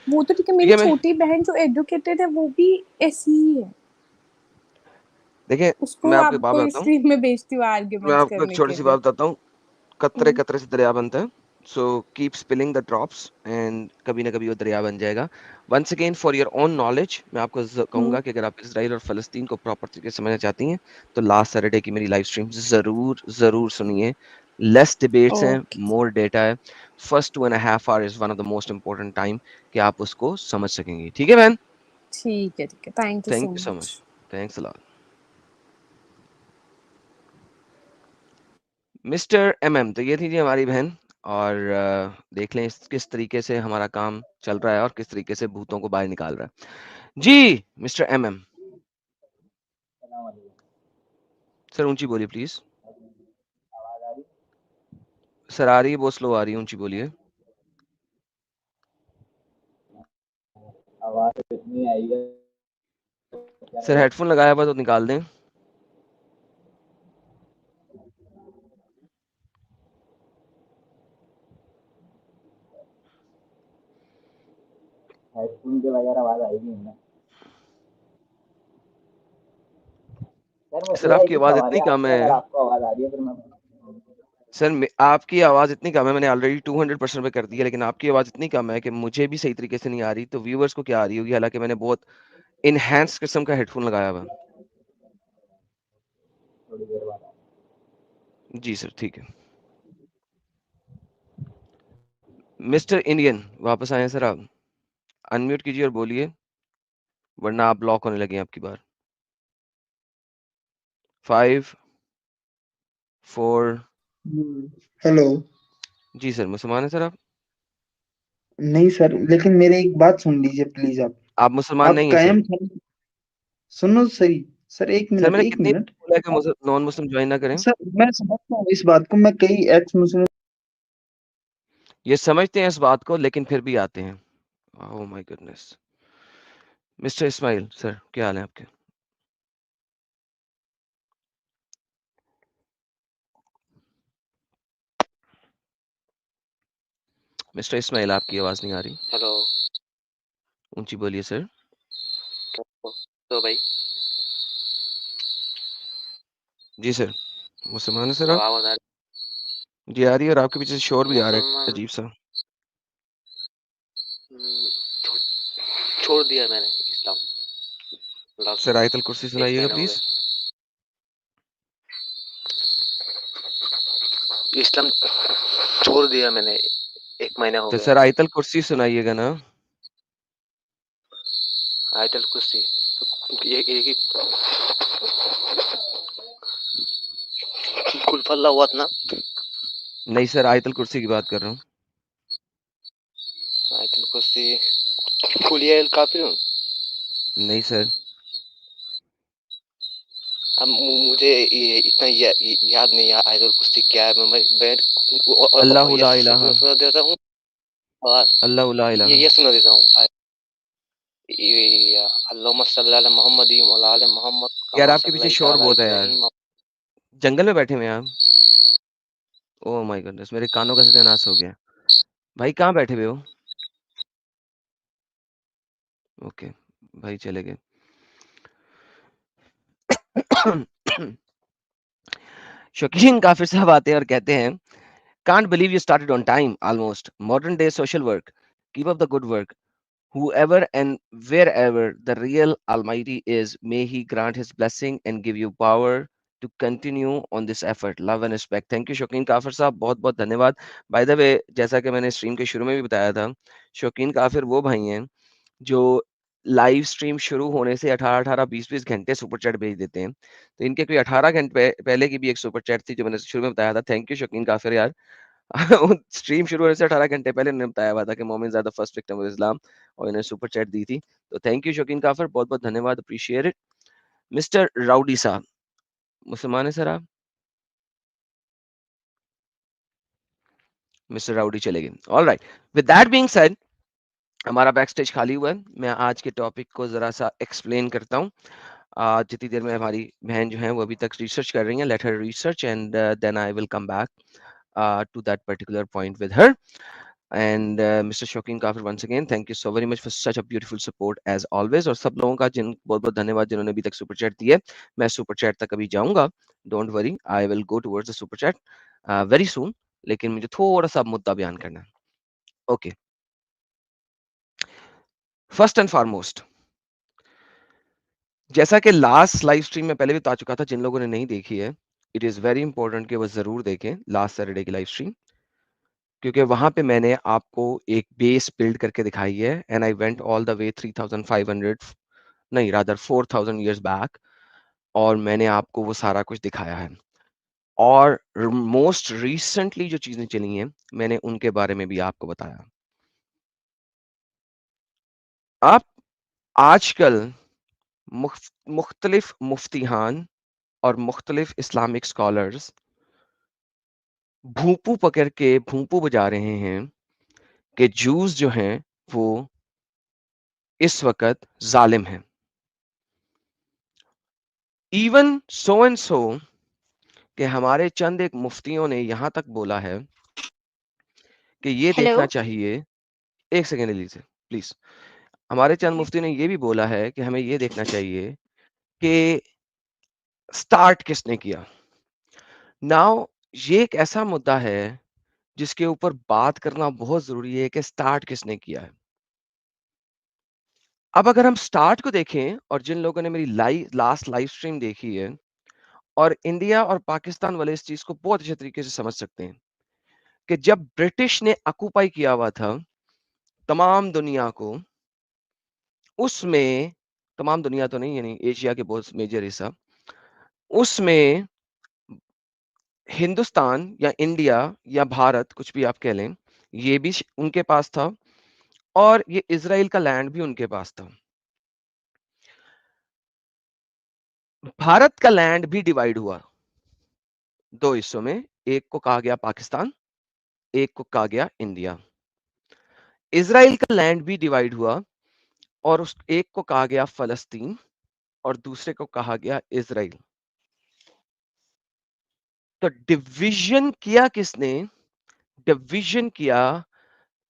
वो तो ठीक है, मेरी छोटी बहन जो एडुकेटेड है वो भी ऐसी ही है। देखिए उसको मैं आपको बात आपको बताता हूँ, स्ट्रीम में भेजती हूँ मैं आर्ग्यूमेंट्स आपको एक करने छोटी के सी लिए। बात बताता हूँ, कतरे कतरे से दरिया बनता है, so keep spilling the drops and कभी ना कभी वो दरिया बन जाएगा। Once again for your own knowledge मैं आपको कहूंगा कि अगर आप इसराइल और फलस्तीन को प्रॉपर तरीके से समझना चाहती हैं तो लास्ट सैटरडे की मेरी लाइव स्ट्रीम जरूर जरूर सुनिए। लेस डिबेट्स हैं, मोर डेटा है। First 2.5 hours is one of the most important time कि आप उसको समझ सकेंगे। ठीक है बहन? ठीक है, thank you so so much. Much, thanks a lot. Mister MM, तो ये थी जी हमारी बहन। और देख लें किस तरीके से हमारा काम चल रहा है और किस तरीके से भूतों को बाहर निकाल रहा है जी। मिस्टर MM, सर ऊंची बोलिए प्लीज। सर आ रही है, बहुत स्लो आ रही है, ऊंची बोलिए। आवाज इतनी आई है। सर हेडफोन लगाया हुआ तो निकाल दें। हेडफोन के बगैर आवाज आएगी नहीं। सर आपकी आवाज इतनी कम है। आपको आवाज आ रही है फिर मैं सर आपकी आवाज इतनी कम है, मैंने ऑलरेडी 200% पे कर दी है, लेकिन आपकी आवाज इतनी कम है कि मुझे भी सही तरीके से नहीं आ रही, तो व्यूअर्स को क्या आ रही होगी, हालांकि मैंने बहुत इनहैंस किस्म का हेडफोन लगाया हुआ। थोड़ी देर बाद। जी सर ठीक है। मिस्टर इंडियन वापस आए सर आप, अनम्यूट कीजिए और बोलिए, वरना आप ब्लॉक होने लगे आपकी बार। 5 4। हेलो। जी सर, मुसलमान है सर आप? नहीं सर, लेकिन मेरे एक बात सुन लीजिए प्लीज। आप मुसलमान आप नहीं है सर? कायम सुनो सही। सर एक सर मिनट, मैंने एक कितनी मिनट। बोला है कि नॉन मुस्लिम ज्वाइन ना करें? सर मैं समझता हूँ इस बात को, मैं कई एक्स मुस्लिम ये समझते हैं इस बात को, लेकिन फिर भी आते हैं। Oh my goodness. Mister Ismail sir, क्या हाल है आपके? मिस्टर इस्माइल, आपकी आवाज नहीं आ रही। हेलो। ऊंची बोलिए सर। तो भाई जी सर, मुसलमान है सर आप? आवाज आ जी आ रही है, और आपके पीछे से शोर भी आ रहा है मुसलमान अजीब सा। छोड़ दिया मैंने इस्लाम। सर आयतल कुर्सी एक सुनाइएगा महीना हो प्लीज। गया इस्लाम, छोड़ दिया मैंने, 1 महीना हो तो गया। सर आयतल कुर्सी सुनाइएगा ना। आयतल कुर्सी ये कुल फल्ला हुआ था ना। नहीं सर, आयतल कुर्सी की बात कर रहा हूँ। आयतल कुर्सी कुलिया काफिर। नहीं सर। अब मुझे ये इतना याद नहीं है आयतल कुर्सी क्या है। मैं अल्लाह ये ला इलाहा सुना देता हूँ और अल्लाह ला इलाहा। ये सुना देता हूँ। अल्लाहुम्मा सल्ली अला मुहम्मद व अला आलि मुहम्मद यार कमा आपके पीछे सल्लैता शोर अला बहुत है यार, इब्राहीम। जंगल में बैठे हुए हैं आप? ओह माय गुडनेस, मेरे कानों का सत्यानाश हो गया। भाई कहाँ बैठे हुए हो? ओके, भाई चले गए। शौकीन काफिर साहब आते हैं और कहते हैं, can't believe you started on time almost, modern day social work, keep up the good work, whoever and wherever the real almighty is, may he grant his blessing and give you power to continue on this effort. Love and respect. Thank you शौकीन काफिर साहब, बहुत बहुत धन्यवाद। By the way, जैसा कि मैंने stream के शुरू में भी बताया था, शौकीन काफिर वो भाई हैं जो लाइव स्ट्रीम शुरू होने से 18-18 20-20 घंटे सुपर चैट भेज देते हैं। तो इनके कोई 18 घंटे पहले की भी एक सुपर चैट थी जो मैंने शुरू में बताया था। थैंक यू शौकीन काफिर यार। स्ट्रीम शुरू होने से 18 घंटे पहले उन्होंने बताया हुआ था कि मोमिन ज़्यादा फर्स्ट विक्टिम ऑफ इस्लाम, और इन्हें सुपर चैट दी थी। तो थैंक यू शौकीन काफिर, बहुत बहुत धन्यवाद, अप्रिशिएट इट। मिस्टर राउडी साहब, मुसलमान है सर आप? मिस्टर राउडी चले गए। All right, with that being said, हमारा बैक स्टेज खाली हुआ है। मैं आज के टॉपिक को जरा सा एक्सप्लेन करता हूँ। जितनी देर में हमारी बहन जो है वो अभी तक रिसर्च कर रही है, let her research and then I will come back to that particular point with her. And mister Shaukeen Kafir once again thank you so very much for such a beautiful support as always. और सब लोगों का बहुत बहुत धन्यवाद जिन्होंने अभी तक सुपर चैट दिए। मैं सुपर चैट तक अभी जाऊंगा, don't worry, I will go towards the super chat very soon. लेकिन मुझे थोड़ा सा मुद्दा बयान करना है। ओके, फर्स्ट एंड फॉरमोस्ट, जैसा कि लास्ट लाइव स्ट्रीम में पहले भी बता चुका था, जिन लोगों ने नहीं देखी है, इट इज वेरी इंपॉर्टेंट कि वो जरूर देखें लास्ट सैटरडे की लाइव स्ट्रीम, क्योंकि वहां पे मैंने आपको एक बेस बिल्ड करके दिखाई है। And I went all the वे 3500, नहीं रादर 4000 ईयर्स बैक, और मैंने आपको वो सारा कुछ दिखाया है। और मोस्ट रिसेंटली जो चीजें चली हैं, मैंने उनके बारे में भी आपको बताया। आप आजकल मुख्तलिफ मुफ्तिहान और मुख्तलिफ इस्लामिक स्कॉलर्स भूपू पकड़ के भूपू बजा रहे हैं कि जूस जो हैं वो इस वक्त जालिम हैं। इवन सो एंड सो कि हमारे चंद एक मुफ्तियों ने यहां तक बोला है कि ये हेलो। देखना चाहिए, एक सेकेंड लीजिए प्लीज, हमारे चंद मुफ्ती ने ये भी बोला है कि हमें ये देखना चाहिए कि स्टार्ट किसने किया। नाउ ये एक ऐसा मुद्दा है जिसके ऊपर बात करना बहुत जरूरी है कि स्टार्ट किसने किया है। अब अगर हम स्टार्ट को देखें, और जिन लोगों ने मेरी लास्ट लाइव स्ट्रीम देखी है, और इंडिया और पाकिस्तान वाले इस चीज को बहुत अच्छे तरीके से समझ सकते हैं कि जब ब्रिटिश ने ऑक्युपाई किया हुआ था तमाम दुनिया को, उसमें तमाम दुनिया तो नहीं, यानी एशिया के बहुत मेजर हिस्सा, उसमें हिंदुस्तान या इंडिया या भारत, कुछ भी आप कह लें, ये भी उनके पास था, और ये इजराइल का लैंड भी उनके पास था। भारत का लैंड भी डिवाइड हुआ दो हिस्सों में, एक को कहा गया पाकिस्तान, एक को कहा गया इंडिया। इजराइल का लैंड भी डिवाइड हुआ, और उस एक को कहा गया फलस्तीन और दूसरे को कहा गया इजराइल। तो डिवीजन किया किसने? डिवीजन किया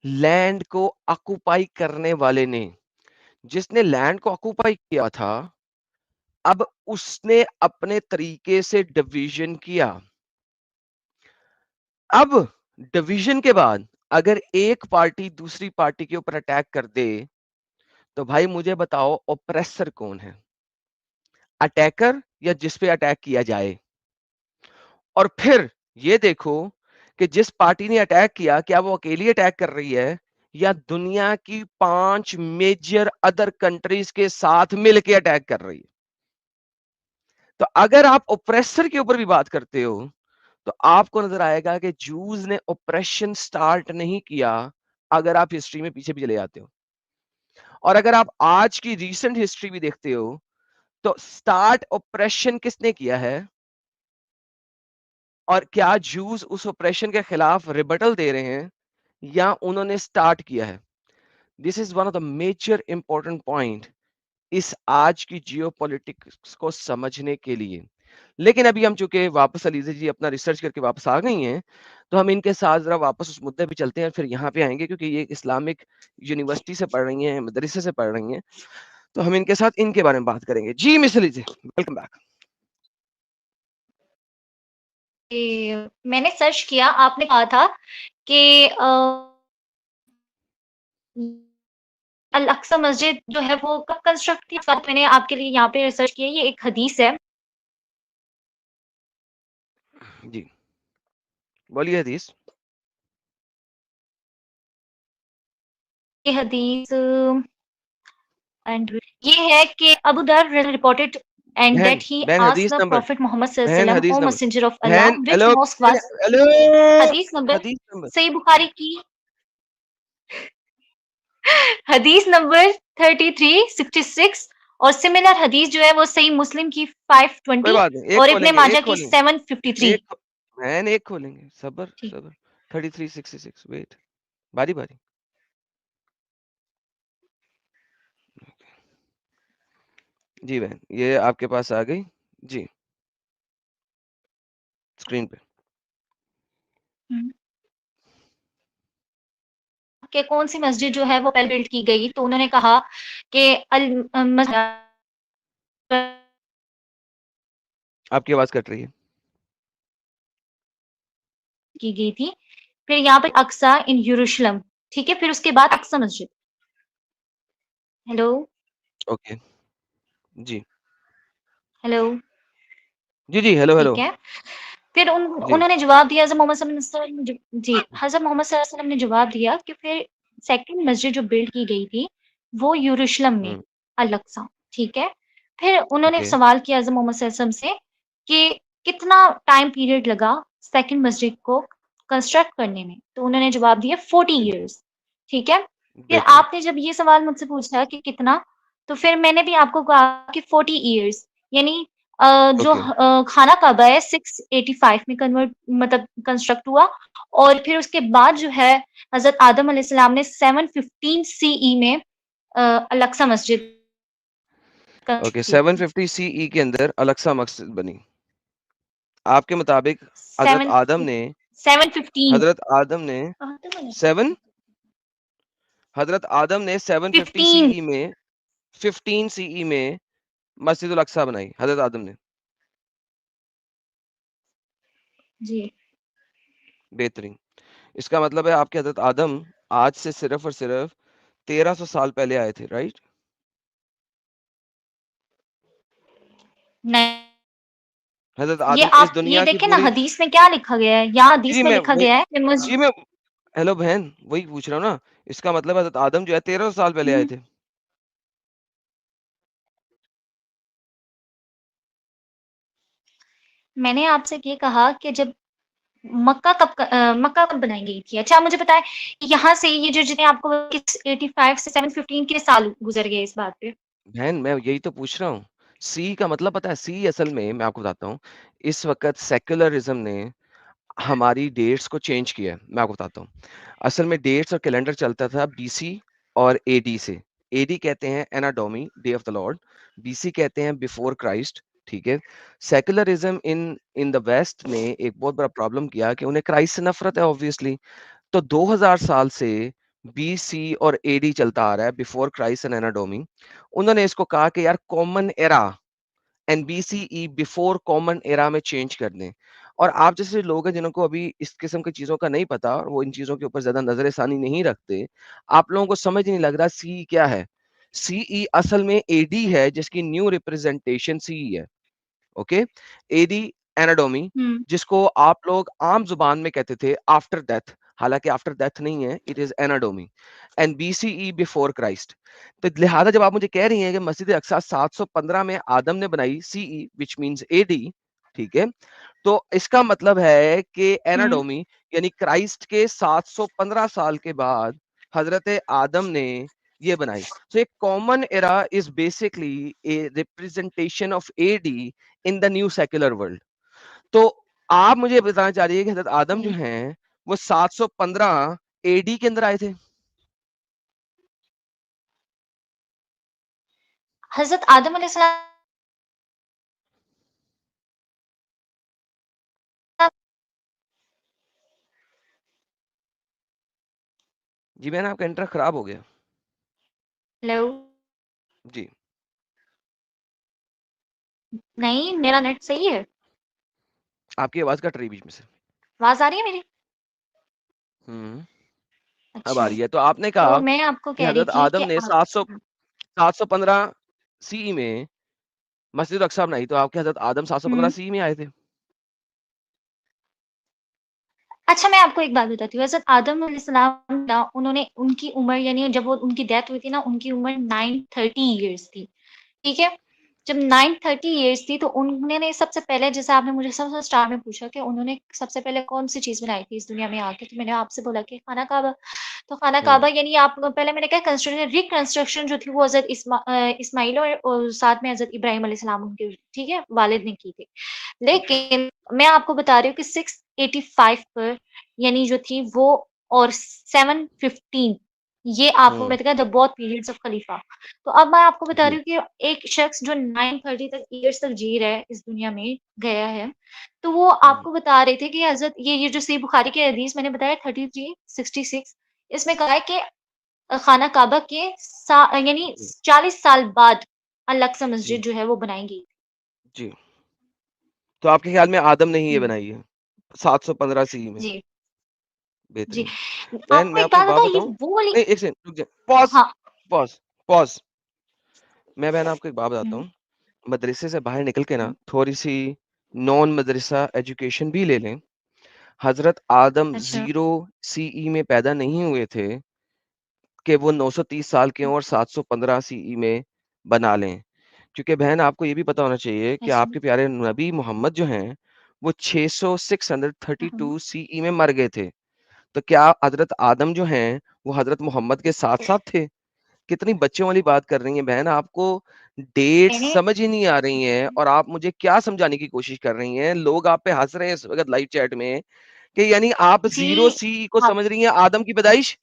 लैंड को ऑक्युपाई करने वाले ने। जिसने लैंड को ऑक्युपाई किया था, अब उसने अपने तरीके से डिवीजन किया। अब डिवीजन के बाद अगर एक पार्टी दूसरी पार्टी के ऊपर अटैक कर दे, तो भाई मुझे बताओ ओप्रेसर कौन है, अटैकर या जिस पे अटैक किया जाए? और फिर ये देखो कि जिस पार्टी ने अटैक किया, क्या वो अकेली अटैक कर रही है या दुनिया की 5 मेजर अदर कंट्रीज के साथ मिलकर अटैक कर रही है? तो अगर आप ओप्रेसर के ऊपर भी बात करते हो, तो आपको नजर आएगा कि जूस ने ऑपरेशन स्टार्ट नहीं किया, अगर आप हिस्ट्री में पीछे भी चले जाते हो। और अगर आप आज की रीसेंट हिस्ट्री भी देखते हो, तो स्टार्ट ऑपरेशन किसने किया है, और क्या जूस उस ऑपरेशन के खिलाफ रिबटल दे रहे हैं या उन्होंने स्टार्ट किया है? This is one of the major important point इस आज की जियोपॉलिटिक्स को समझने के लिए। लेकिन अभी हम चूंकि वापस अलीजा जी अपना रिसर्च करके वापस आ गई हैं, तो हम इनके साथ जरा वापस उस मुद्दे पे चलते हैं, फिर यहाँ पे आएंगे, क्योंकि ये इस्लामिक यूनिवर्सिटी से पढ़ रही हैं, मदरसे से पढ़ रही हैं, तो हम इनके साथ इनके बारे में बात करेंगे। जी मिस अलीजा, वेलकम बैक। मैंने सर्च किया, आपने कहा था कि अल अक्सा मस्जिद जो है वो कब कंस्ट्रक्ट की? मैंने आपके लिए यहाँ पे रिसर्च किया, ये एक हदीस है। जी बोलिए हदीस। ये हदीस एंड ये है कि अबू दर रिपोर्टेड and बहन that he बहन asked हदीस the number, Prophet Muhammad sallallahu बहन alaihi wasallam, हदीस O number, Messenger of Allah, बहन which हेलो mosque बहन, was? हेलो हदीस नंबर हदीस नंबर। सही बुखारी की हदीस नंबर 3366 और सिमिलर हदीस जो है वो सही मुस्लिम की कोई 520 बात नहीं, एक और इब्ने खोलेंगे, माजा एक की खोलेंगे, 753। एक बहन एक खोलेंगे, सबर ठीक। सबर। 3366, वेट, बारी बारी। जी बहन, ये आपके पास आ गई जी स्क्रीन पे। कि कौन-सी मस्जिद जो है वो पहले बिल्ड की गई, तो उन्होंने कहा कि आपकी आवाज कट रही है। की गई थी। फिर यहाँ पे अक्सा इन यरूशलेम, ठीक है? फिर उसके बाद अक्सा मस्जिद। हेलो? ओके। जी। हेलो? जी, हेलो, ठीक हेलो। है। फिर जी। उन्होंने जवाब दिया हज़रत मोहम्मद सल्लल्लाहु अलैहि वसल्लम जी, हज़रत मोहम्मद सल्लल्लाहु अलैहि वसल्लम ने जवाब दिया कि फिर सेकंड मस्जिद जो बिल्ड की गई थी, वो यरूशलेम में, हुँ, अल-अक्सा, ठीक है? फिर उन्होंने ओके, सवाल किया हज़रत मोहम्मद सल्लल्लाहु अलैहि वसल्लम से कि कितना टाइम पीरियड लगा सेकंड मस्जिद को कंस्ट्रक्ट करने में? तो उन्होंने जवाब दिया 40 ओके, इयर्स, ठीक है? फिर बेहतरीन। आपने जब ये सवाल मुझसे पूछा कि कितना, तो फिर मैंने भी आपको कहा कि 40 इयर्स यानी जो ओके, खाना काबा है 685 में कन्वर्ट मतलब कंस्ट्रक्ट हुआ और फिर उसके बाद जो है हज़रत आदम अलैहिस्सलाम ने 715 सीई में अल-अक्सा मस्जिद ओके, कंस्ट्रक्ट की थी। 750 सीई के अंदर अल-अक्सा मस्जिद बनी। आपके मुताबिक 7 715 हज़रत आदम ने 7 हज़रत आदम ने 750 15 सीई में 15 सीई में मस्जिद अल-अक्सा बनाई, हज़रत आदम ने। जी। बेहतरीन। इसका मतलब है आपके हज़रत आदम आज से सिर्फ़ और सिर्फ़ 1300 साल पहले आए थे, राइट? नहीं, हज़रत ये आदम इस आप ये दुनिया की देखें ना पूरी हदीस में क्या लिखा गया है, यहाँ जी, हदीस में मैं लिखा वही गया है कि जी, मैं हेलो बहन, वही पूछ रहा हूँ ना। इसका मतलब हज़रत आदम जो है 1300 साल पहले आए हुँ, थे। मैंने आपसे ये कहा कि जब मक्का कब बनाई गई थी? अच्छा आप मुझे बताएँ यहाँ से ये जो जितने आपको 685 से 715 के साल गुज़र गए इस बात पे? बहन, मैं यही तो पूछ रहा हूँ। सी का मतलब पता है? सी असल में मैं आपको बताता हूँ, इस वक़्त सेक्युलरिज़्म ने हमारी डेट्स को चेंज किया है, मैं आपको बताता हूँ। असल में डेट्स और कैलेंडर चलता था बीसी और एडी से। एडी कहते हैं anno domini, day of the lord, BC कहते हैं बिफोर क्राइस्ट, ठीक है? Secularism in in the west ने एक बहुत बड़ा प्रॉब्लम किया कि उन्हें क्राइस्ट से नफ़रत है ऑब्वियसली। तो 2000 साल से बीसी और एडी चलता आ रहा है, बिफोर क्राइस्ट एंड एनाडोमी। उन्होंने इसको कहा कि यार common era and BCE before common era में चेंज कर दें। और आप जैसे लोग हैं जिनको अभी इस किस्म की चीज़ों का नहीं पता और वो इन चीज़ों के ऊपर ज़्यादा नज़र-ए-सानी नहीं रखते, आप लोगों को समझ ही नहीं लग रहा सीई क्या है? सीई असल में एडी है जिसकी न्यू रिप्रेजेंटेशन सीई है। ओके, एडी एनाटॉमी हुँ, जिसको आप लोग आम जुबान में कहते थे आफ्टर डेथ, हालांकि आफ्टर डेथ नहीं है, it is anatomy and BCE before Christ. तो लिहाजा जब आप मुझे कह रही हैं कि मस्जिद अक्सा 715 में आदम ने बनाई सीई विच मींस एडी, ठीक है, तो इसका मतलब है कि हुँ, एनाटॉमी यानी क्राइस्ट के 715 साल के बाद हजरत आदम ने ये बनाई। So a common era is basically a representation of AD in the new secular world. तो आप मुझे बताना चाह रही है कि हज़रत आदम जो जी। हैं वो 715 एडी के अंदर आए थे? हज़रत आदम अलैहिस्सलाम जी बहन आपका इंटरनेट खराब हो गया। हेलो? जी, नहीं, मेरा नेट सही है। आपकी आवाज़ कट रही है बीच में से। आवाज़ आ रही है मेरी? हुँ, अब आ अच्छा, रही है। तो आपने तो कहा मैं आपको कि कह रही हज़रत थी कि आदम ने आप 715 सीई में मस्जिद अक्सा बनाई, तो आपके हज़रत आदम 715 हुँ। सीई में आए थे? अच्छा मैं आपको एक बात बताती हूँ, हज़रत आदम अलैहिस्सलाम ना उन्होंने उनकी उम्र यानी जब वो उनकी डेथ हुई थी ना, उनकी उम्र 930 इयर्स थी, ठीक है? जब 930 इयर्स थी तो उन्होंने सबसे पहले जैसे आपने मुझे सबसे स्टार्ट में पूछा कि उन्होंने सबसे पहले कौन-सी चीज़ बनाई थी इस दुनिया में आके, तो मैंने आपसे बोला कि खाना काबा। तो खाना हुँ, काबा यानी आप पहले मैंने कहा रिकंस्ट्रक्शन जो थी वो हज़रत इस्माइल और साथ में हज़रत इब्राहीम अलैहिस्सलाम उनके ठीक है, वालिद ने की थी। लेकिन मैं आपको बता रही हूँ कि 685 पर यानी जो थी वो और 715 ये आपको हुँ, मैं द बोथ पीरियड्स ऑफ खलीफा। तो अब मैं आपको बता जी, रही हूँ कि एक शख्स जो 930 तक ईयर्स तक जी रहा है इस दुनिया में, गया है, तो वो हुँ, आपको बता रहे थे कि हज़रत ये जो सही बुखारी की हदीस मैंने बताया 33, 66 इसमें कहा है कि खाना काबा के यानी 40 साल बाद अल-अक्सा मस्जिद जी जो है वो बनाई गई। जी। तो आपके ख्याल में आदम ने ही ये हुँ, बनाई है 715 सीई में। जी, जी। बेहतरीन। बहन आपको मैं एक आपको एक बात बात बताऊँ, ये बताऊं, वो वाली नहीं एक सेकंड रुक जाए, पॉज हाँ, पॉज पॉज। मैं बहन आपको एक बात बताता हुँ, हूँ, मदरसे से बाहर निकल के ना हुँ, थोड़ी सी नॉन मदरसा एजुकेशन भी ले लें। हजरत आदम अच्छा, 0 सीई में पैदा नहीं हुए थे कि वो 930 साल के हों और 715 सीई में बना लें। क्योंकि बहन आपको ये भी पता होना चाहिए कि अच्छा, आपके प्यारे नबी मोहम्मद जो हैं, वो 600 हाँ, 632 सीई में मर गए थे। तो क्या हजरत आदम जो हैं, वो हजरत मोहम्मद के साथ-साथ थे? कितनी बच्चों वाली बात कर रही हैं बहन, आपको डेट्स मैंने समझ ही नहीं आ रही हैं और आप मुझे क्या समझाने की कोशिश कर रही हैं? लोग आप पे हँस रहे हैं इस वक़्त लाइव चैट में कि यानी आप जी, 0 सी को हाँ, समझ रही हैं आदम की पैदाइश?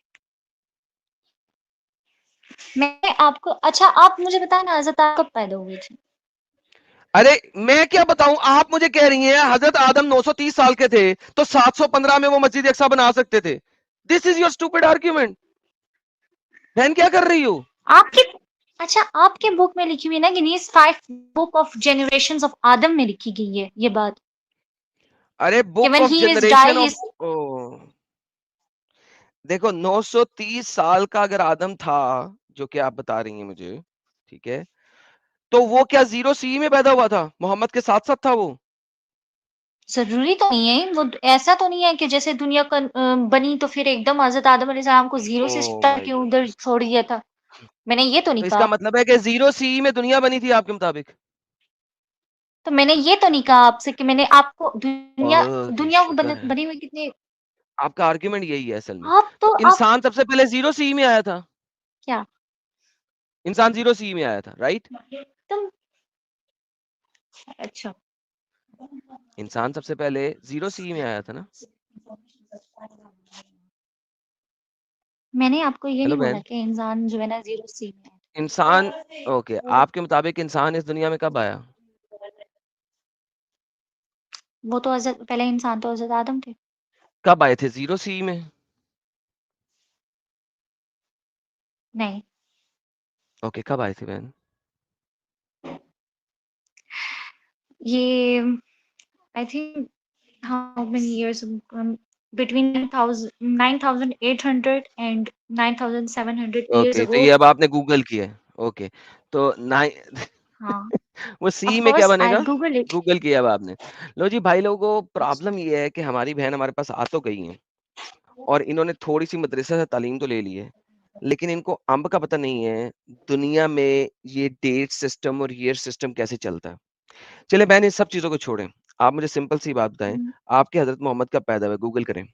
मैं आपको अच्छा आप मुझे बताएँ ना हज़रत आप कब पैदा हुए थे? अरे मैं क्या बताऊं, आप मुझे कह रही हैं हजरत आदम 930 साल के थे तो 715 में वो मस्जिद अक्सा बना सकते थे। This is your stupid argument. बहन क्या कर रही हो? आपके अच्छा आपके बुक में लिखी हुई है ना Genesis 5 book of generations of Adam में लिखी गई है ये बात अरे कि book when of he is generation die of, his oh देखो 930 साल का अगर आदम था जो कि आप बता रही हैं मुझे, ठीक है, तो वो क्या 0 सी में पैदा हुआ था? मोहम्मद के साथ साथ था वो? ज़रूरी तो नहीं है, वो ऐसा तो नहीं है कि जैसे दुनिया बनी तो फिर एकदम हज़रत आदम अलैहिस्सलाम को ज़ीरो ओ से स्टार्ट माय क्यों गॉड। उधर छोड़ दिया था? मैंने ये तो नहीं तो इसका कहा। मतलब है कि 0 सी में दुनिया बनी थी आपके मुताबिक? तो मैंने ये तो नहीं कहा आपसे कि मैंने आपको दुनिया बहुत ही दुनिया को शुक्र है, बनी हुई कितने आपका आर्ग्यूमेंट यही है असल में। तो आप इंसान सबसे पहले 0 सी में आया था? क्या? इंसान 0 सी में आया था, राइट? तुम अच्छा, इंसान सबसे पहले 0 सी में आया था ना? मैंने आपको ये हेलो नहीं बोला बहन। कि इंसान जो है ना ज़ीरो सी में है। इंसान, ओके, आपके मुताबिक इंसान इस दुनिया में कब आया? वो तो हज़रत पहले इंसान तो हज़रत आदम थे। कब आए थे? 0 सी में? नहीं, ओके, कब आए थे बहन? ये I think how many years between 9,800 and 9,700 years okay, तो ago. ये अब आपने गूगल किया है। ओके, तो नाइ हाँ, वो सी of में क्या course I बनेगा? Google it. गूगल किया अब आपने। लो जी भाई लोगों, प्रॉब्लम ये है कि हमारी बहन हमारे पास आ तो गई हैं और इन्होंने थोड़ी-सी मदरसा से तालीम तो ले ली है, लेकिन इनको अंब का पता नहीं है, दुनिया में ये डेट सिस्टम और ईयर सिस्टम कैसे चलता है। चलिए बहन, इन सब चीज़ों को छोड़ें, आप मुझे सिंपल सी बात बताएँ, हुँ, आपके हज़रत मोहम्मद कब पैदा हुए? गूगल करें,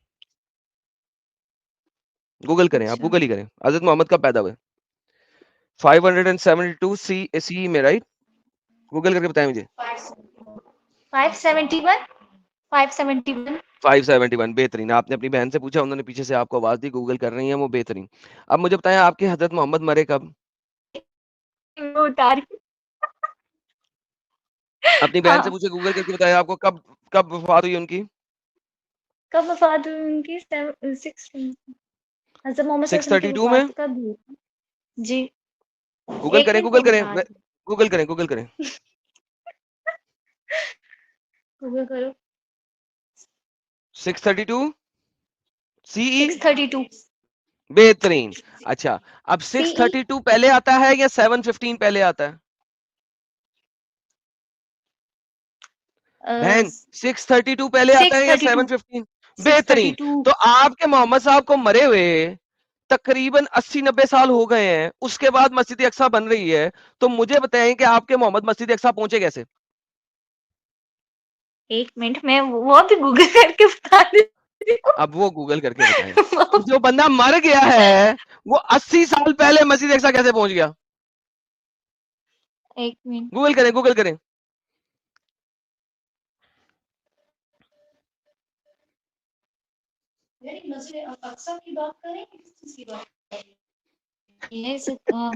गूगल करें, आप अच्छा। गूगल ही करें। हज़रत मोहम्मद कब पैदा हुए? 572 सी में, राइट? गूगल करके बताएँ मुझे। 571 571 571, बेहतरीन। आपने अपनी बहन से पूछा, उन्होंने पीछे से आपको आवाज़ दी, गूगल कर रही हैं वो, बेहतरीन। अब मुझे बताएँ आपके हज़रत मोहम्मद मरे कब? वो उतार के अपनी बहन से हाँ, पूछे, गूगल करके बताएँ आपको कब कब वफ़ात हुई उनकी? कब वफ़ात हुई उनकी? 6 हज़रत मोहम्मद सल्लल्लाहु अलैहि वसल्लम की 632 में? वफ़ात कब हुई? जी, गूगल 1 करें, मिनट गूगल मैं करें, बता रही गूगल करें, गूगल करें। हूँ। गूगल करो 632 सीई? 632 बेहतरीन। अच्छा, अब सीई 632 पहले आता है या 715 पहले आता है? बहन, 632 पहले आता है या 632 715? बेहतरीन। 632 तो आपके मोहम्मद साहब को मरे हुए तकरीबन 80-90 साल हो गए हैं, उसके बाद मस्जिद अक्सा बन रही है, तो मुझे बताएं कि आपके मोहम्मद मस्जिद अक्सा पहुंचे कैसे? 1 मिनट मैं वो भी गूगल करके बता देती हूँ। अब वो गूगल करके बताएं। जो बंदा मर गया है, वो 80 साल पहले मस्जिद अक्सा कैसे पहुंच गया? 1 मिनट गूगल करें, गूगल करें। मस्जिद अक्सा की बात करें कि किस चीज़ की बात करें?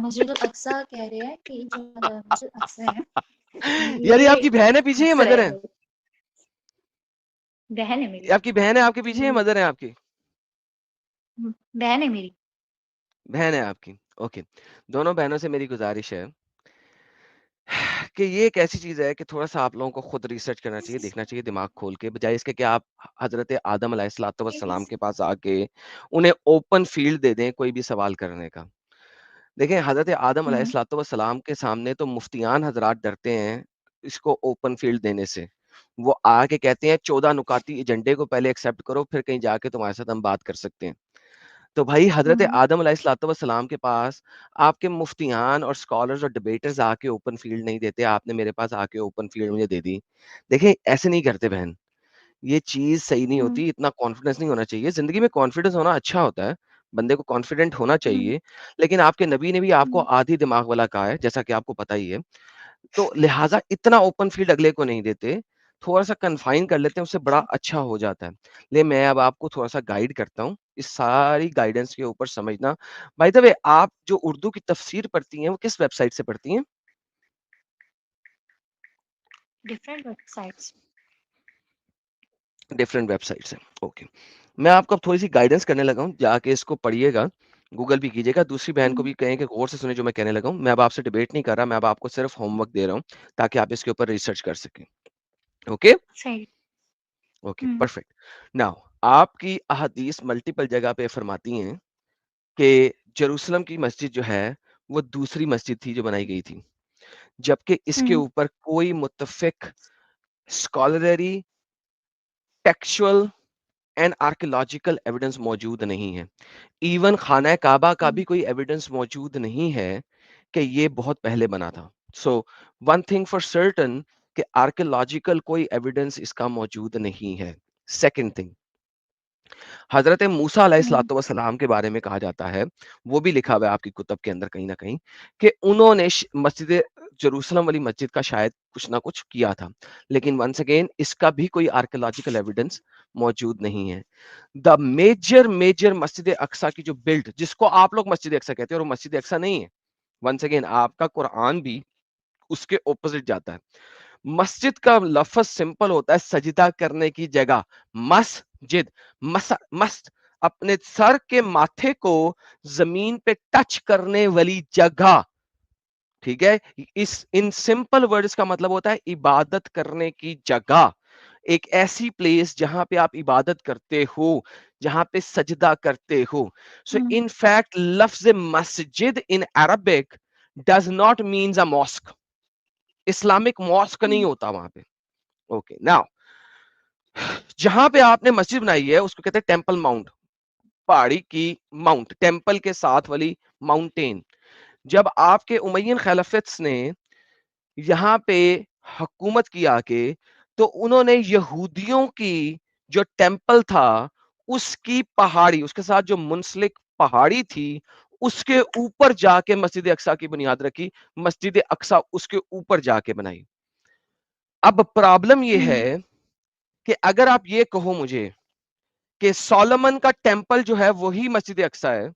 मस्जिद अक्सा कह रहे हैं कि जो मस्जिद अक्सा है, यार ये ये आपकी बहन है पीछे, ये मिस्र मदर है है? वो, बहन है मेरी। ये आपकी बहन है आपके पीछे, ये हुँ, मदर है आपकी? बहन है मेरी। बहन है आपकी, ओके। दोनों बहनों से मेरी गुजारिश है कि ये एक ऐसी चीज़ है कि थोड़ा-सा आप लोगों को खुद रिसर्च करना चाहिए, देखना चाहिए दिमाग खोल के, बजाए इसके कि आप हज़रत आदम अलैहिस्सलातु वस्सलाम के पास आके उन्हें ओपन फ़ील्ड दे दें कोई भी सवाल करने का। देखें, हज़रत आदम हुँ, अलैहिस्सलातु वस्सलाम के सामने तो मुफ्तियान हज़रात डरते हैं इसको ओपन फ़ील्ड देने से। वो आके कहते हैं 14 नुकाती एजेंडे को पहले एक्सेप्ट करो, फिर कहीं जाके तुम्हारे साथ हम बात कर सकते हैं। तो भाई हज़रत हुँ, आदम अलैहिस्सलातु वस्सलाम के पास आपके मुफ्तियान और स्कॉलर्स और डिबेटर्स आके ओपन फ़ील्ड नहीं देते, आपने मेरे पास आके ओपन फ़ील्ड मुझे दे दी। देखिए, ऐसे नहीं करते बहन, ये चीज़ सही नहीं हुँ, होती, इतना कॉन्फिडेंस नहीं होना चाहिए। ज़िंदगी में कॉन्फिडेंस होना अच्छा होता है, बंदे को कॉन्फिडेंट होना हुँ, चाहिए, लेकिन आपके नबी ने भी आपको हुँ, आधी दिमाग वाला कहा है, जैसा कि आपको पता ही है। तो लिहाज़ा इतना ओपन फ़ील्ड अगले को नहीं देते, थोड़ा-सा कन्फाइन कर लेते हैं, उससे बड़ा अच्छा हो जाता है। ले मैं अब आपको थोड़ा-सा गाइड करता हूँ, इस सारी गाइडेंस के ऊपर समझना। बाय द वे आप जो उर्दू की तफ़सीर पढ़ती हैं, वो किस वेबसाइट से पढ़ती हैं? Different websites. डिफरेंट वेबसाइट से, ओके। मैं आपको अब थोड़ी-सी गाइडेंस करने लगा हूँ, जाके इसको पढ़िएगा, गूगल भी कीजिएगा, दूसरी बहन को हुँ, भी कहें कि गौर से सुनें जो मैं कहने लगा हूँ। मैं अब आपसे डिबेट नहीं कर रहा, मैं अब आपको सिर्फ़ होमवर्क दे रहा हूँ, ताकि आप इसके ऊपर रिसर्च कर सकें। ओके? सही। ओके, हुँ, परफेक्ट। नाउ आपकी अहादीस मल्टीपल जगह पे फरमाती हैं कि जेरूसलम की मस्जिद जो है, वो दूसरी मस्जिद थी जो बनाई गई थी। जबकि इसके हुँ, ऊपर कोई मुत्तफ़िक scholarly, textual and archaeological evidence मौजूद नहीं है। इवन खाना काबा का हुँ, भी कोई एविडेंस मौजूद नहीं है कि ये बहुत पहले बना था। So one thing for certain कि आर्कियोलॉजिकल कोई एविडेंस इसका मौजूद नहीं है। सेकंड थिंग, हज़रत मूसा हुँ, अलैहिस्सलातु वस्सलाम के बारे में कहा जाता है, वो भी लिखा हुआ है आपकी कुतुब के अंदर कहीं न कहीं, कि उन्होंने मस्जिद जेरूसलम वाली मस्जिद का शायद कुछ ना कुछ किया था। लेकिन वन्स अगेन इसका भी कोई आर्कियोलॉजिकल एविडेंस मौजूद नहीं है। द मेजर मस्जिद अक्सा की जो बिल्ड जिसको आप लोग मस्जिद अक्सा कहते हैं और वो मस्जिद अक्सा नहीं है। वन्स अगेन आपका कुरान भी उसके ऑपोजिट जाता है। मस्जिद का लफ्ज़ सिंपल होता है सजदा करने की जगह। मस्जिद, मस्त अपने सर के माथे को ज़मीन पे टच करने वाली जगह, ठीक है? इस इन सिंपल वर्ड्स का मतलब होता है इबादत करने की जगह। एक ऐसी प्लेस जहां पे आप इबादत करते हो, जहां पे सजदा करते हो। सो हुँ, इन fact lafz masjid in Arabic does not means a mosque. Islamic mosque नहीं हुँ, होता वहां पे। ओके, नाउ जहां पे आपने मस्जिद बनाई है उसको कहते हैं टेंपल माउंट, पहाड़ी की माउंट, टेंपल के साथ वाली माउंटेन। जब आपके उमय्यन खिलाफत ने यहाँ पे हुकूमत की आके, तो उन्होंने यहूदियों की जो टेंपल था, उसकी पहाड़ी, उसके साथ जो मुंसलिक पहाड़ी थी, उसके ऊपर जाके मस्जिद अक्सा की बुनियाद रखी, मस्जिद अक्सा उसके ऊपर जाके बनाई। अब प्रॉब्लम ये हुँ, है कि अगर आप ये कहो मुझे कि सोलोमन का टेंपल जो है वही मस्जिद अक्सा है,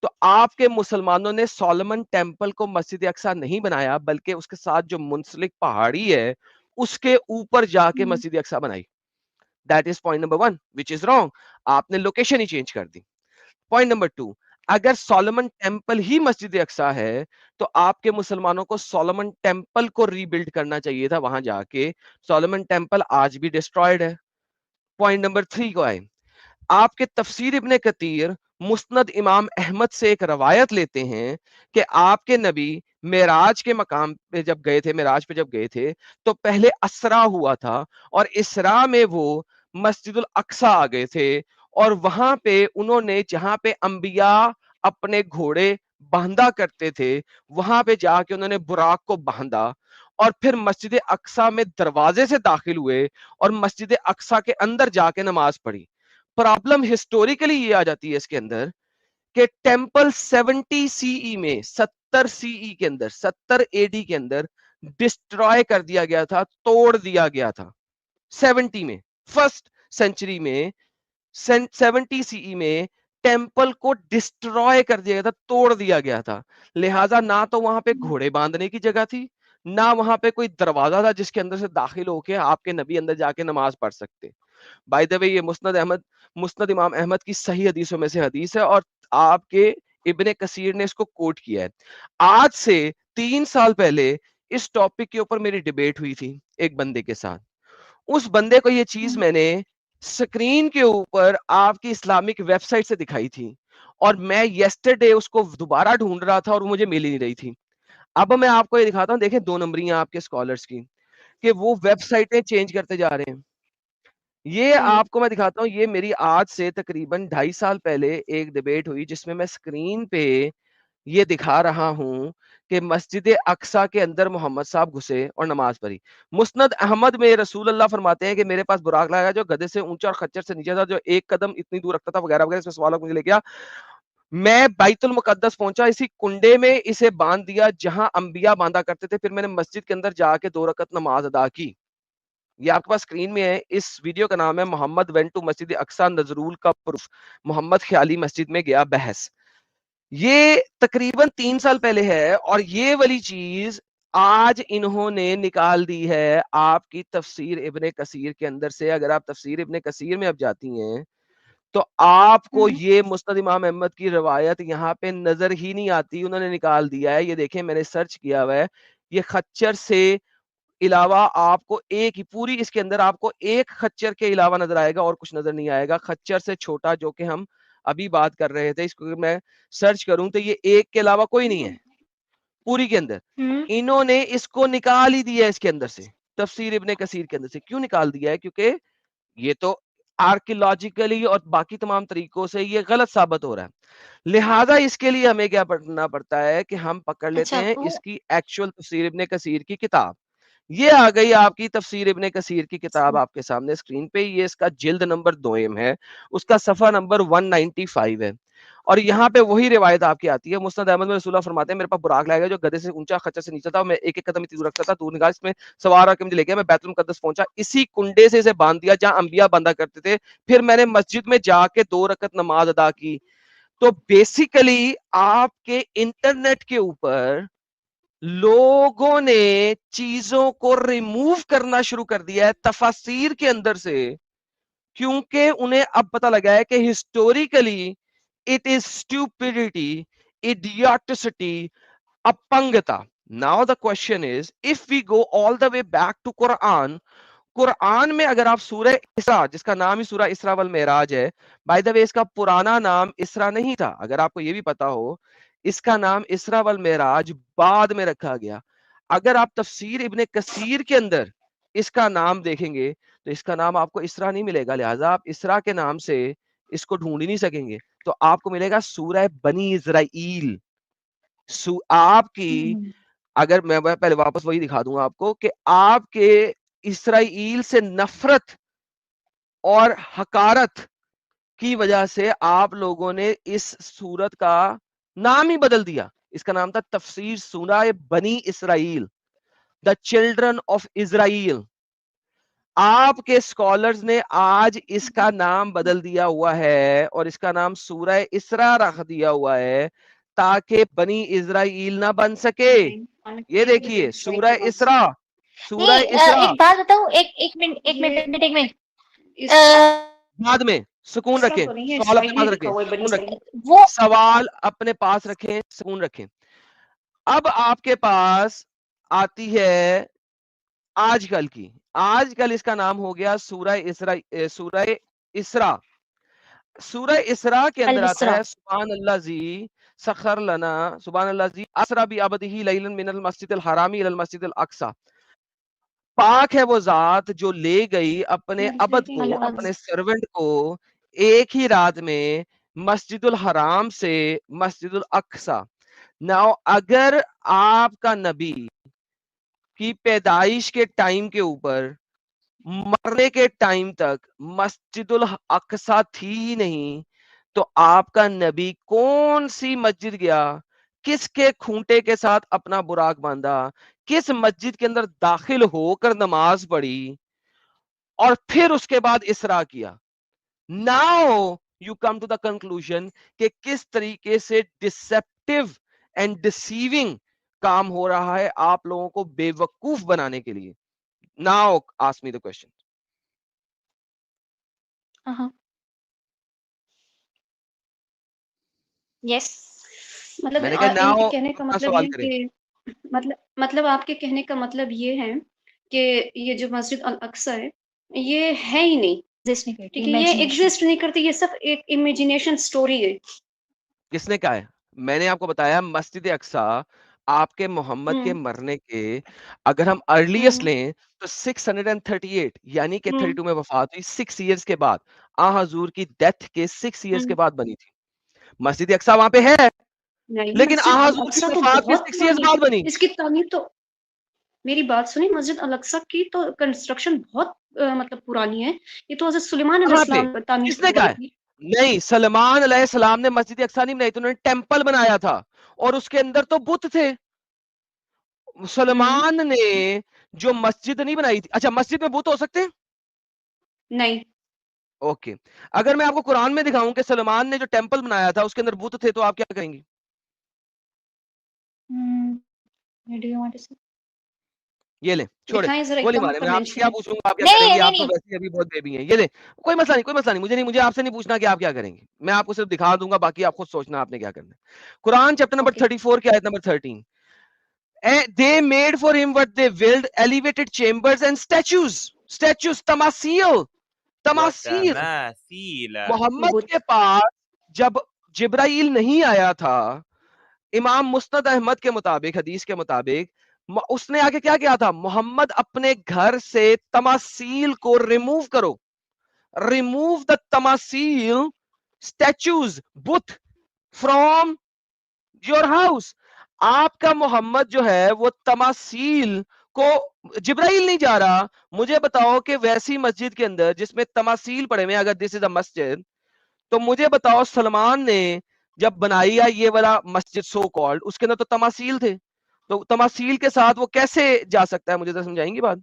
तो आपके मुसलमानों ने सोलोमन टेंपल को मस्जिद अक्सा नहीं बनाया, बल्कि उसके साथ जो मुंसलिक पहाड़ी है, उसके ऊपर जाके हुँ, मस्जिद अक्सा बनाई। That is point number 1 which is wrong. आपने लोकेशन ही चेंज कर दी। पॉइंट नंबर 2, अगर सोलोमन टेंपल ही मस्जिद अक्सा है, तो आपके मुसलमानों को सोलोमन टेंपल को रीबिल्ड करना चाहिए था वहां जाके। सोलोमन टेंपल आज भी डिस्ट्रॉयड है। पॉइंट नंबर 3 को आए, आपके तफसीर इब्ने कतीर मुस्नद इमाम अहमद से एक रवायत लेते हैं कि आपके नबी मेराज के मकाम पे जब गए थे, मेराज पे जब गए थे, तो पहले असरा हुआ था और इसरा में वो मस्जिदुल अक्सा आ गए थे और वहां पे उन्होंने जहां पे अंबिया अपने घोड़े बांधा करते थे, वहां पे जाके उन्होंने बुराक को बांधा और फिर मस्जिद अक्सा में दरवाजे से दाखिल हुए और मस्जिद अक्सा के अंदर जाके नमाज पढ़ी। प्रॉब्लम हिस्टोरिकली ये आ जाती है इसके अंदर कि टेंपल 70 सीई में, 70 सीई के अंदर, 70 एडी के अंदर डिस्ट्रॉय कर दिया गया था, तोड़ दिया गया था। 70 में, फर्स्ट सेंचुरी में, 70 सीई में टेंपल को डिस्ट्रॉय कर दिया गया था, तोड़ दिया गया था। लिहाजा ना तो वहां पे घोड़े बांधने की जगह थी, ना वहां पे कोई दरवाजा था जिसके अंदर से दाखिल होके आपके नबी अंदर जाके नमाज पढ़ सकते। बाय द वे ये मुस्नद इमाम अहमद की सही हदीसों में से हदीस है और आपके इब्ने कसीर ने इसको कोट किया है। आज से 3 साल पहले इस टॉपिक के ऊपर मेरी डिबेट हुई थी एक बंदे के साथ। उस बंदे को ये चीज मैंने स्क्रीन के ऊपर आपकी इस्लामिक वेबसाइट से दिखाई थी और मैं येस्टरडे उसको दोबारा ढूंढ रहा था और वो मुझे मिल ही नहीं रही थी। अब मैं आपको ये दिखाता हूँ, देखें 2 नंबरियां आपके स्कॉलर्स की कि वो वेबसाइटें चेंज करते जा रहे हैं। ये आपको मैं दिखाता हूँ, ये मेरी आज से तकरीबन 2.5 साल पहले एक डिबेट हुई जिसमें मैं स्क्रीन पे ये दिखा रहा हूं कि मस्जिद अक्सा के अंदर मोहम्मद साहब घुसे और नमाज पढ़ी। मुस्नद अहमद में रसूल अल्लाह फरमाते हैं कि मेरे पास बुराक लाया जो गधे से ऊंचा और खच्चर से नीचे था, जो एक कदम इतनी दूर रखता था, वगैरह वगैरह। इसमें सवाल मुझे ले गया, मैं बैतुल मुकद्दस पहुंचा, इसी कुंडे में इसे बांध दिया जहां अंबिया बांधा करते थे, फिर मैंने मस्जिद के अंदर जाके 2 रकत नमाज अदा की। ये आपके पास स्क्रीन में है। इस वीडियो का नाम है मोहम्मद वेंट टू मस्जिद अक्सा नजरूल का प्रूफ, मोहम्मद ख्याली मस्जिद में गया बहस। ये तकरीबन 3 साल पहले है और ये वाली चीज आज इन्होंने निकाल दी है आपकी तफसीर इब्ने कसीर के अंदर से। अगर आप तफसीर इब्ने कसीर में अब जाती हैं तो आपको ये मुस्नद इमाम अहमद की रवायत यहाँ पे नजर ही नहीं आती, उन्होंने निकाल दिया है। ये देखें, मैंने सर्च किया हुआ है, ये खच्चर से इलावा आपको एक ही पूरी इसके अंदर आपको एक खच्चर के अलावा नजर आएगा और कुछ नजर नहीं आएगा। खच्चर से छोटा जो कि हम अभी बात कर रहे थे, इसको मैं सर्च करूं तो ये एक के अलावा कोई नहीं है पूरी के अंदर। इन्होंने इसको निकाल ही दिया है इसके अंदर से, तफसीर इब्ने कसीर के अंदर से। क्यों निकाल दिया है? क्योंकि ये तो आर्कियोलॉजिकली और बाकी तमाम तरीकों से ये गलत साबित हो रहा है। लिहाजा इसके लिए हमें क्या करना पड़ता है कि हम पकड़ लेते हैं इसकी एक्चुअल तफसीर इब्ने कसीर की किताब। ये आ गई आपकी तफसीर इब्ने कसीर की किताब आपके सामने स्क्रीन पे। ये इसका जिल्द नंबर 2 है, उसका सफा नंबर 195 है और यहाँ पे वही रिवायत आपकी आती है। मुस्नद अहमद में रसूलुल्लाह फरमाते हैं मेरे पास बुराक लाया गया जो गधे से ऊंचा खच्चर से नीचे था, मैं एक एक कदम इतनी दूर रखता था, दूर निगाह इसमें सवार आके मुझे ले गया, मैं बैतुल मुकद्दस पहुंचा, इसी कुंडे से इसे बांध दिया जहां अंबिया बांधा करते थे, फिर मैंने मस्जिद में जाके 2 रकत नमाज अदा की। तो बेसिकली आपके इंटरनेट के ऊपर लोगों ने चीजों को रिमूव करना शुरू कर दिया है तफसीर के अंदर से, क्योंकि उन्हें अब पता लगा है कि historically it is stupidity, idiocity, अपंगता। Now the question is, if we go all the way back to Quran, Quran में अगर आप सूरह इसरा, जिसका नाम ही सूरह इसरा वल मेराज है, बाय द वे इसका पुराना नाम इसरा नहीं था, अगर आपको ये भी पता हो, इसका नाम इसरा वल मेराज बाद में रखा गया। अगर आप तफसीर इब्ने कसीर के अंदर इसका नाम देखेंगे तो इसका नाम आपको इसरा नहीं मिलेगा, लिहाजा आप इसरा के नाम से इसको ढूंढ ही नहीं सकेंगे। तो आपको मिलेगा सूरह बनी इजराइल। आपकी, अगर मैं पहले वापस वही दिखा दूंगा आपको कि आपके इसराइल से नफरत और हकारत की वजह से आप लोगों ने इस सूरत का नाम ही बदल दिया। इसका नाम था तफसीर सूरह बनी Israel, the children of Israel. आपके स्कॉलर्स ने आज इसका नाम बदल दिया हुआ है और इसका नाम सूरह इसरा रख दिया हुआ है ताकि बनी इजराइल ना बन सके। ये देखिए सूरह इसरा, सूरह इसरा। एक बात बताऊं, एक मिनट बाद में सुकून रखें, सवाल अपने पास रखें, सुकून रखें, वो सवाल अपने पास रखें, सुकून रखें। अब आपके पास आती है आजकल की, आजकल इसका नाम हो गया सूरह इसरा, सूरह इसरा। सूरह इसरा के अंदर आता है सुभान अल्लाह जी सखर लना, सुभान अल्लाह जी असरा बि अबदिही लैलन मिनल मस्जिदिल हरामी इलल मस्जिदिल अक्सा। पाक है वो जात जो ले गई अपने अबद को, अपने सर्वेंट को एक ही रात में मस्जिदुल हराम से मस्जिदुल अक्सा। नाउ अगर आपका नबी की पैदाइश के टाइम के ऊपर मरने के टाइम तक मस्जिदुल अक्सा थी ही नहीं, तो आपका नबी कौन सी मस्जिद गया, किसके खूंटे के साथ अपना बुराक बांधा, किस मस्जिद के अंदर दाखिल होकर नमाज पढ़ी और फिर उसके बाद इसरा किया। Now you come to the conclusion कि किस तरीके से डिसेप्टिव एंड डिसीविंग काम हो रहा है आप लोगों को बेवकूफ बनाने के लिए। Now ask me the question. हाँ, हाँ। यस। मतलब मैंने कहा इनके नाउ कहने का अपना मतलब सवाल ये करें। कि मतलब आपके कहने का मतलब ये है कि ये जो मस्जिद अल अक्सा है, ये है ही नहीं, एग्ज़िस्ट नहीं करती, ठीक है? ये इमेजिनेशन। एग्ज़िस्ट नहीं करती, ये सब एक इमेजिनेशन स्टोरी है। किसने कहा है? मैंने आपको बताया मस्जिद अक्सा आपके मोहम्मद के हुँ, मरने के अगर हम अर्लीएस्ट हुँ, लें तो 638 यानी कि हुँ, 32 में वफात हुई 6 इयर्स के बाद आ हजूर की डेथ के 6 इयर्स के हुँ। बाद बनी थी। मस्जिद अक्सा वहां पे है नहीं, लेकिन आ मस्जिद अल हजूर की अक्सा तो वफात के बहुत 6 इयर्स पुरानी बाद बनी। इसकी तामीर तो मेरी बात सुनिए, मस्जिद अल अक्सा की तो कंस्ट्रक्शन बहुत मतलब पुरानी है। ये तो हज़रत सुलेमान कहाँ पे? अलैहिस्सलाम तामीर किसने कहा करवाई है? थी। नहीं, सलमान अलैहिस्सलाम ने मस्जिद अक्सा नहीं बनाई थी, उन्होंने टेंपल बनाया था और उसके अंदर तो बुत थे। हुँ, सलमान ने जो मस्जिद नहीं बनाई थी, अच्छा मस्जिद में बुत हो सकते हैं? नहीं, ओके। अगर मैं आपको कुरान में दिखाऊं कि सलमान ने जो टेंपल बनाया था उसके अंदर बुत थे तो आप क्या कहेंगी? डू यू वांट टू से? ये ले छोड़े दिखाएँ ज़रा गोली इकरा मारे। मत मैं आपसे क्या मेंशन पूछूंगा आप क्या नहीं, करेंगी? नहीं, आप तो नहीं। वैसे ही अभी बहुत बेबी हैं। ये ले कोई मसला नहीं, कोई मसला नहीं। मुझे आपसे नहीं पूछना कि आप क्या करेंगी। मैं आपको सिर्फ दिखा दूंगा, बाकी आप खुद सोचना आपने क्या करना है। Quran chapter number okay. 34 की आयत number 13। They made for him what they willed, elevated chambers and statues, tamasil, तमासील। वतमासीला। मोहम्मद बुत के पास जब जिब्राइल नहीं आया था, इमाम मुस्नद अहमद के मुताबिक, हदीस के मुताबिक, उसने आगे क्या किया था? मोहम्मद अपने घर से तमासील को रिमूव करो, रिमूव द तमासील, स्टैचूज, बुत फ्रॉम योर हाउस। आपका मोहम्मद जो है वो तमासील को, जिब्राइल नहीं जा रहा। मुझे बताओ कि वैसी मस्जिद के अंदर जिसमें तमासील पड़े हुए, अगर दिस इज अ मस्जिद, तो मुझे बताओ सलमान ने जब बनाई है ये वाला मस्जिद सो कॉल्ड, उसके अंदर तो तमासील थे, तो तमासील के साथ वो कैसे जा सकता है? मुझे तो समझाएंगी बात।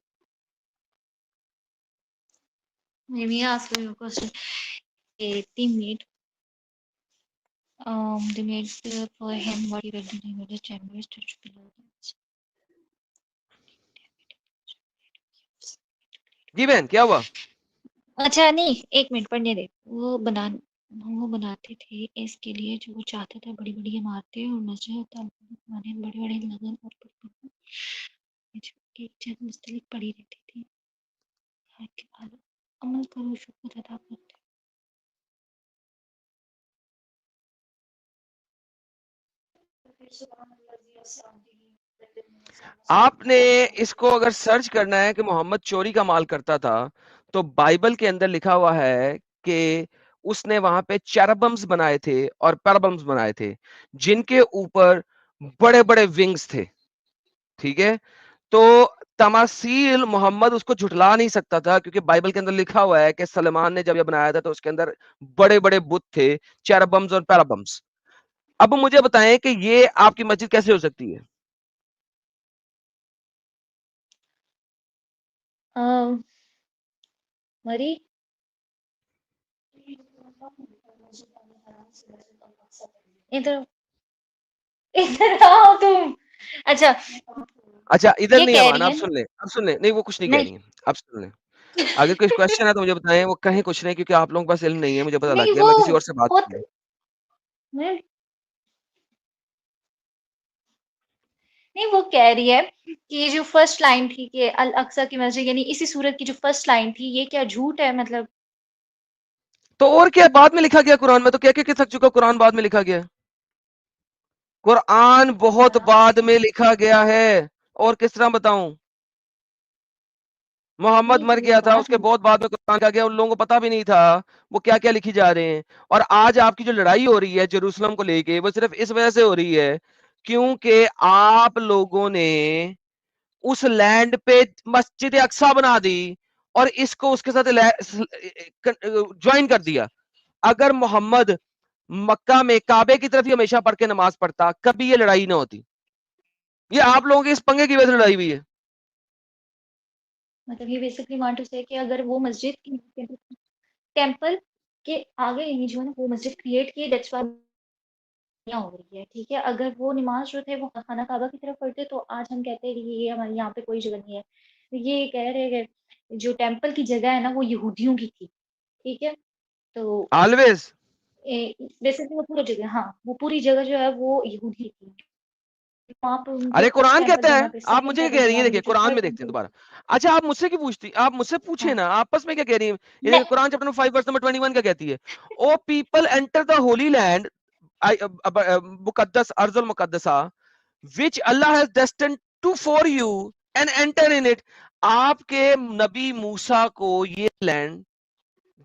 Let me ask you a question. They made they made for him what he will do with the chambers to below them. जी बहन क्या हुआ? अच्छा नहीं, 1 मिनट पढ़ने दे। वो बनाते थे इसके लिए जो वो चाहता था, बड़ी-बड़ी इमारतें और मस्जिद बनाने, बड़े-बड़े लगन और जो एक जगह मुस्तलिक पड़ी रहती थी। हर के बाद अमल करो, शुक्र अदा करते। आपने इसको अगर सर्च करना है कि मोहम्मद चोरी का माल करता था, तो बाइबल के अंदर लिखा हुआ है कि उसने वहां पे चेराबम्स बनाए थे और पैराबम्स बनाए थे जिनके ऊपर बड़े बड़े विंग्स थे। ठीक है, तो तमासील मोहम्मद उसको झुठला नहीं सकता था, क्योंकि बाइबल के अंदर लिखा हुआ है कि सलमान ने जब ये बनाया था तो उसके अंदर बड़े बड़े बुत थे, चेराबम्स और पैराबम्स। अब मुझे बताएं कि ये आपकी मस्जिद कैसे हो सकती है? मरी इधर इधर आओ तुम। अच्छा, अच्छा इधर ये नहीं है कह मान, रही आप है सुन ले, अब सुन ले। नहीं वो कुछ नहीं कह नहीं रही है, अब सुन ले। अगर कोई क्वेश्चन है तो मुझे बताएं, वो कहीं कुछ नहीं, क्योंकि आप लोगों के पास इल्म नहीं है, मुझे पता लग नहीं गया। वो मैं किसी और से बात होत करूँ। नहीं नहीं, वो कह रही है कि ये जो फर्स्ट लाइन थी कि अल अक्सा की मस्जिद, यानी इसी सूरत की जो फर्स्ट लाइन थी, ये क्या झूठ है? मतलब तो और क्या बाद में लिखा गया कुरान में? तो क्या क्या थक चुका, कुरान बाद में लिखा गया है। कुरान बहुत बाद में लिखा गया है, और किस तरह बताऊं? मोहम्मद नहीं मर वो गया था, बात उसके बहुत बाद में कुरान लिखा गया, उन लोगों को पता भी नहीं था वो क्या क्या लिखी जा रहे हैं। और आज आपकी जो लड़ाई हो रही है जेरूसलम को लेके, वो सिर्फ इस वजह से हो रही है क्योंकि आप लोगों ने उस लैंड पे मस्जिद अक्सा बना दी और इसको उसके साथ ज्वाइन कर दिया। अगर मोहम्मद मक्का में काबे की तरफ ही हमेशा पढ़ के नमाज पढ़ता, कभी ये लड़ाई ना होती। ये आप लोगों के इस पंगे की वजह से लड़ाई हुई है। मतलब ये बेसिकली वांट टू से कि अगर वो मस्जिद टेंपल के आगे ही जो है ना वो मस्जिद क्रिएट की, दैट्स व्हाई यहाँ हो रही है, ठीक है? अगर वो नमाज़ जो थे वो खाना काबा की तरफ पढ़ते तो आज हम कहते हैं कि ये हमारे यहाँ पे कोई जगह नहीं है। ये कह रहे हैं कि जो टेंपल की जगह है ना वो यहूदियों की थी, ठीक है? तो ऑलवेज बेसिकली वो पूरी जगह, हाँ, वो पूरी जगह जो है वो यहूदी की। वहाँ पे उनके अरे फर्स्ट कुरान टेम्पल कहता बना, है, फिर आप सेकंड मुझे क्या टेम्पल कह रही बना, है? अभी देखिए जो कुरान थर्ड में देखते हैं टेम्पल। दोबारा। अच्छा आप मुझसे क्यों पूछती, आप मुझसे पूछे हाँ, ना, आपस में क्या कह रही है? ये मैं देखिए कुरान चैप्टर 5 वर्स नंबर 21 क्या कहती है? O people enter the holy land मुकद्दस अर्जुल मुकद्दसा which Allah has destined to for you and enter in it। आपके नबी मूसा को ये लैंड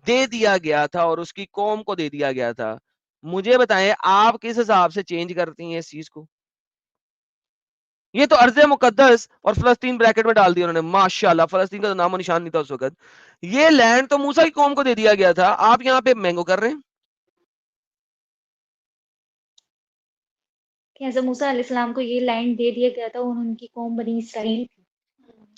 दे दिया गया था और उसकी कौम को दे दिया गया था। मुझे बताएं आप किस हिसाब से चेंज करती हैं इस चीज को? ये तो अर्ज मुकद्दस और फलस्तीन ब्रैकेट में डाल दिया उन्होंने, माशाल्लाह, फलस्तीन का तो नामो निशान नहीं था उस वक्त। ये लैंड तो मूसा की कौम को दे दिया गया था, आप यहाँ पे मैंगो कर रहे हैं। कि हज़रत मूसा अलैहिस्सलाम को ये लैंड दे दिया गया था और उनकी कौम बनी इसराइल थी,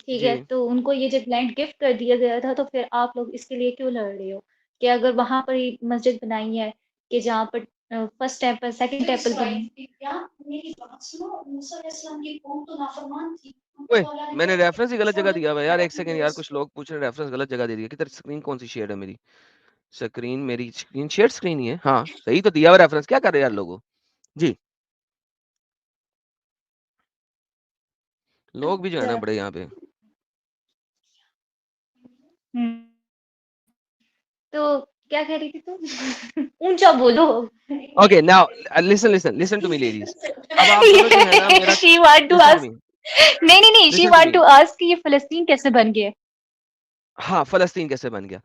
ठीक है? जी तो उनको ये जब लैंड गिफ्ट कर दिया गया था, तो फिर आप लोग इसके लिए क्यों लड़ रहे हो? कि अगर वहाँ पर ही मस्जिद बनाई है कि जहाँ पर फर्स्ट टेम्पल, सेकंड टेम्पल बनी। मेरी बात सुनो, मूसा अलैहिस्सलाम की कौम तो नाफरमान थी, उनको ओए तो अल्लाह ने मैंने कहा रेफरेंस ही गलत जगह दिया हुआ है यार, एक सेकंड यार, कुछ कि लोग पूछ रहे हैं रेफरेंस गलत जगह दे दिया। किधर स्क्रीन कौन सी शेयर है मेरी? स्क्रीन मेरी स्क्रीन शेयर स्क्रीन ही है, हाँ सही तो दिया हुआ रेफरेंस। क्या कर रहे हैं यार लोगों? जी लोग भी जो है ना बड़े यहाँ पे। तो क्या कह रही थी तुम? ऊँचा बोलो। Okay now listen listen listen to me ladies. अब आप दोनों जो है ना मेरा, she want to listen to ask, me, नहीं, she listen to want me. To ask कि ये फ़लस्तीन कैसे बन गया? हाँ फलस्तीन कैसे बन गया?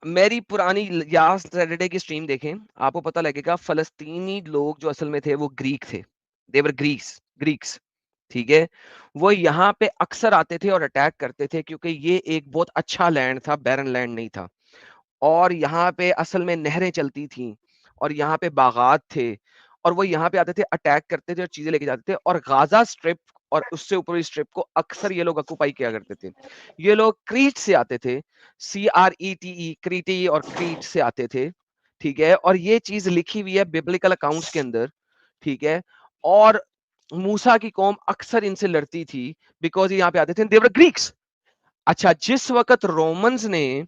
मेरी पुरानी लास्ट सैटरडे की स्ट्रीम देखें, आपको पता लगेगा फलस्तीनी लोग जो असल में थे वो ग्रीक थे। देवर ग्रीक्स, ठीक है? वो यहाँ पे अक्सर आते थे और अटैक करते थे क्योंकि ये एक बहुत अच्छा लैंड था, बैरन लैंड नहीं था। और यहाँ पे असल में नहरें चलती थी और यहाँ पे बागात थे और वो यहाँ पे आते थे, अटैक करते थे और चीजें लेके जाते थे। और गाजा स्ट्रिप और उससे ऊपर स्ट्रिप को अक्सर ये लोग ऑक्युपाई किया करते थे। ये लोग क्रीट से आते थे, CRETE, क्रीटी और क्रीट से आते थे, ठीक है? और ये चीज लिखी हुई है बिब्लिकल अकाउंट्स के अंदर, ठीक है? और मूसा की कौम अक्सर इनसे लड़ती थी बिकॉज ये यहाँ पे आते थे, देवर ग्रीक्स। अच्छा जिस वक्त रोमन्स ने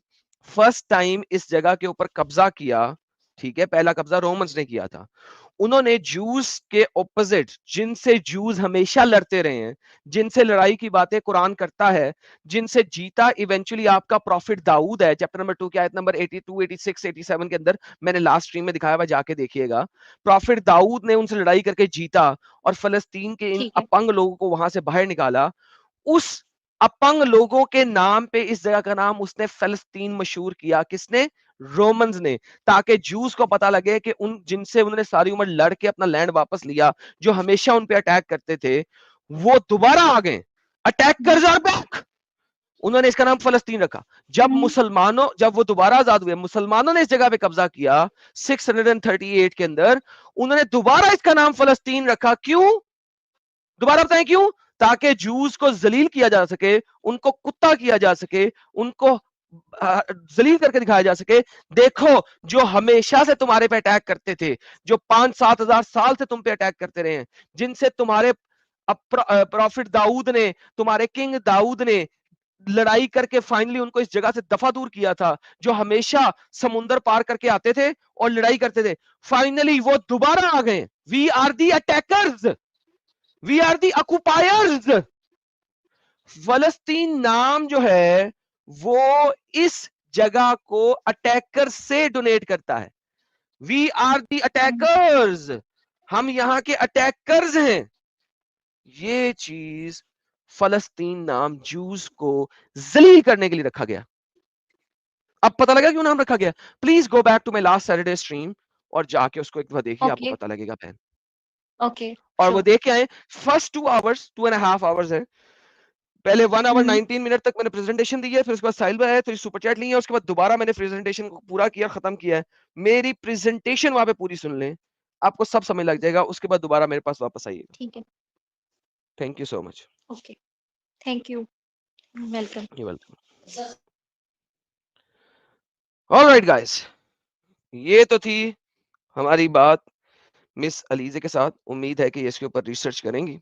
फर्स्ट टाइम इस जगह के ऊपर कब्जा किया, ठीक है, पहला कब्जा रोमन्स ने किया था, उन्होंने जूस के ऑपोजिट, जिनसे जूस हमेशा लड़ते रहे हैं, जिनसे लड़ाई की बातें कुरान करता है, जिनसे जीता इवेंचुअली आपका प्रॉफिट दाऊद है, चैप्टर नंबर 2 की आयत नंबर 82, 86, 87 के अंदर मैंने लास्ट स्ट्रीम में दिखाया हुआ, जाके देखिएगा। प्रॉफिट दाऊद ने उनसे लड़ाई करके जीता और फलस्तीन के इन ठीक है। अपंग लोगों को वहां से बाहर निकाला। उस अपंग लोगों के नाम पे इस जगह का नाम उसने फलस्तीन मशहूर किया। किसने? रोमन्स ने, ताकि जूस को पता लगे कि उन जिनसे उन्होंने सारी उम्र लड़ के अपना लैंड वापस लिया, जो हमेशा उन पे अटैक करते थे, वो दोबारा आ गए। Attackers are back. उन्होंने इसका नाम फलस्तीन रखा। जब वो दोबारा आजाद हुए, मुसलमानों ने इस जगह पे कब्जा किया 638 के अंदर, उन्होंने दोबारा इसका नाम फलस्तीन रखा। क्यों? दोबारा बताएं क्यों? ताकि जूस को जलील किया जा सके, उनको कुत्ता किया जा सके, उनको जलील करके दिखाया जा सके। देखो जो हमेशा से तुम्हारे पे अटैक करते थे, जो 5-7 हजार साल से तुम पे अटैक करते रहे हैं, जिनसे तुम्हारे प्रॉफिट दाऊद ने, तुम्हारे किंग दाऊद ने लड़ाई करके फाइनली उनको इस जगह से दफा दूर किया था, जो हमेशा समुंदर पार करके आते थे और लड़ाई करते थे, फाइनली वो दोबारा आ गए। We are the attackers, we are the occupiers. फलस्तीन नाम जो है वो इस जगह को अटैकर से डोनेट करता है। वी आर दी अटैकर्स, हम यहां के अटैकर्स हैं। ये चीज फलस्तीन नाम जूस को जलील करने के लिए रखा गया। अब पता लगा क्यों नाम रखा गया? Please go back to my last Saturday stream और जाके उसको एक बार देखिए, आपको ओके, पता लगेगा बहन। ओके, और वो श्योर। देख के आए। फर्स्ट 2.5 आवर्स है। पहले 1 आवर 19 मिनट तक मैंने प्रेजेंटेशन दी है, फिर उसके बाद साहिल भाई आए, फिर सुपर चैट ली है, उसके बाद दोबारा मैंने प्रेजेंटेशन को पूरा किया, खत्म किया है। मेरी प्रेजेंटेशन वहां पे पूरी सुन लें, आपको सब समझ लग जाएगा। उसके बाद दोबारा मेरे पास वापस आइएगा। ठीक है, thank you so much. Okay, thank you, welcome. You welcome. Alright guys, ये तो थी हमारी बात मिस अलीजे के साथ। उम्मीद है कि ये इसके ऊपर रिसर्च करेंगी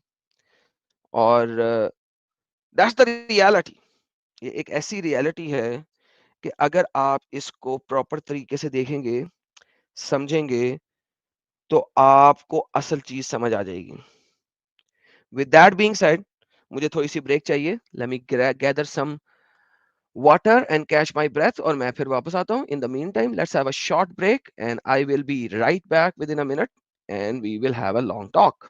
और दैट्स द रियलिटी। ये एक ऐसी रियलिटी है, कि अगर आप इसको प्रॉपर तरीके से देखेंगे, समझेंगे, तो आपको असल चीज समझ आ जाएगी। विद दैट बीइंग सेड, मुझे थोड़ी सी ब्रेक चाहिए। Let me gather some water and catch my breath, और मैं फिर वापस आता हूँ। In the meantime let's have a short break and I will be right back within a minute and we will have a long talk.